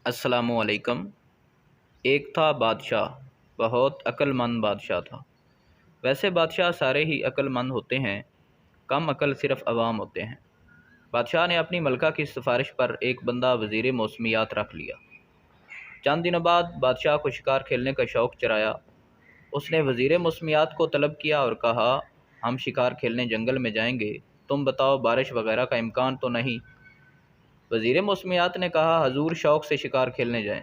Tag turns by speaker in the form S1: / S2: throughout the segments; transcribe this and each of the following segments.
S1: السلام علیکم۔ ایک تھا بادشاہ، بہت عقل مند بادشاہ تھا۔ ویسے بادشاہ سارے ہی عقل مند ہوتے ہیں، کم عقل صرف عوام ہوتے ہیں۔ بادشاہ نے اپنی ملکہ کی سفارش پر ایک بندہ وزیر موسمیات رکھ لیا۔ چند دنوں بعد بادشاہ کو شکار کھیلنے کا شوق چرایا۔ اس نے وزیر موسمیات کو طلب کیا اور کہا، ہم شکار کھیلنے جنگل میں جائیں گے، تم بتاؤ بارش وغیرہ کا امکان تو نہیں؟ وزیر موسمیات نے کہا، حضور شوق سے شکار کھیلنے جائیں،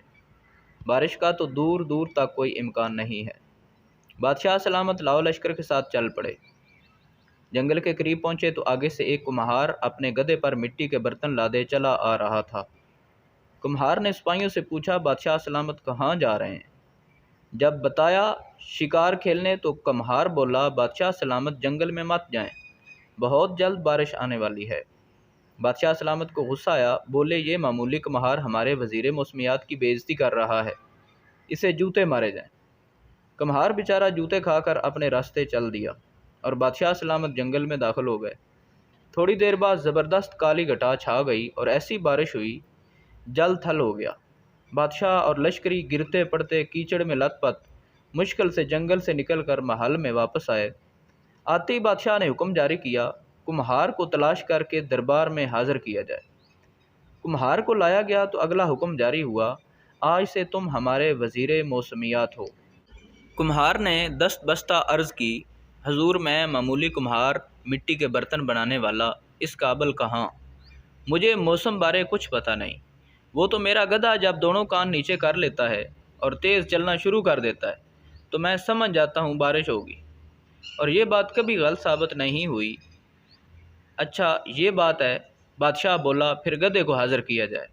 S1: بارش کا تو دور دور تک کوئی امکان نہیں ہے۔ بادشاہ سلامت لاؤ لشکر کے ساتھ چل پڑے۔ جنگل کے قریب پہنچے تو آگے سے ایک کمہار اپنے گدھے پر مٹی کے برتن لادے چلا آ رہا تھا۔ کمہار نے سپاہیوں سے پوچھا، بادشاہ سلامت کہاں جا رہے ہیں؟ جب بتایا شکار کھیلنے تو کمہار بولا، بادشاہ سلامت جنگل میں مت جائیں، بہت جلد بارش آنے والی ہے۔ بادشاہ سلامت کو غصہ آیا، بولے، یہ معمولی کمہار ہمارے وزیر موسمیات کی بے عزتی کر رہا ہے، اسے جوتے مارے جائیں۔ کمہار بیچارہ جوتے کھا کر اپنے راستے چل دیا اور بادشاہ سلامت جنگل میں داخل ہو گئے۔ تھوڑی دیر بعد زبردست کالی گھٹا چھا گئی اور ایسی بارش ہوئی، جل تھل ہو گیا۔ بادشاہ اور لشکری گرتے پڑتے کیچڑ میں لت پت مشکل سے جنگل سے نکل کر محل میں واپس آئے۔ آتے ہی بادشاہ نے حکم جاری کیا، کمہار کو تلاش کر کے دربار میں حاضر کیا جائے۔ کمہار کو لایا گیا تو اگلا حکم جاری ہوا، آج سے تم ہمارے وزیر موسمیات ہو۔ کمہار نے دست بستہ عرض کی، حضور میں معمولی کمہار، مٹی کے برتن بنانے والا، اس قابل کہاں، مجھے موسم بارے کچھ پتہ نہیں۔ وہ تو میرا گدھا جب دونوں کان نیچے کر لیتا ہے اور تیز چلنا شروع کر دیتا ہے تو میں سمجھ جاتا ہوں بارش ہوگی، اور یہ بات کبھی غلط ثابت نہیں ہوئی۔ اچھا یہ بات ہے، بادشاہ بولا، پھر گدھے کو حاضر کیا جائے۔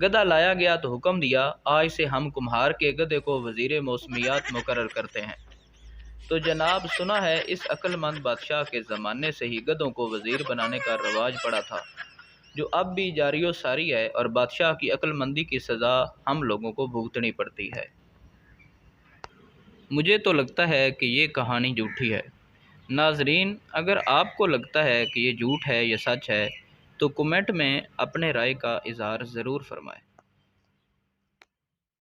S1: گدھا لایا گیا تو حکم دیا، آج سے ہم کمہار کے گدھے کو وزیر موسمیات مقرر کرتے ہیں۔ تو جناب سنا ہے اس عقل مند بادشاہ کے زمانے سے ہی گدھوں کو وزیر بنانے کا رواج پڑا تھا، جو اب بھی جاری و ساری ہے، اور بادشاہ کی عقل مندی کی سزا ہم لوگوں کو بھگتنی پڑتی ہے۔ مجھے تو لگتا ہے کہ یہ کہانی جھوٹی ہے۔ ناظرین، اگر آپ کو لگتا ہے کہ یہ جھوٹ ہے یا سچ ہے تو کمنٹ میں اپنے رائے کا اظہار ضرور فرمائیں۔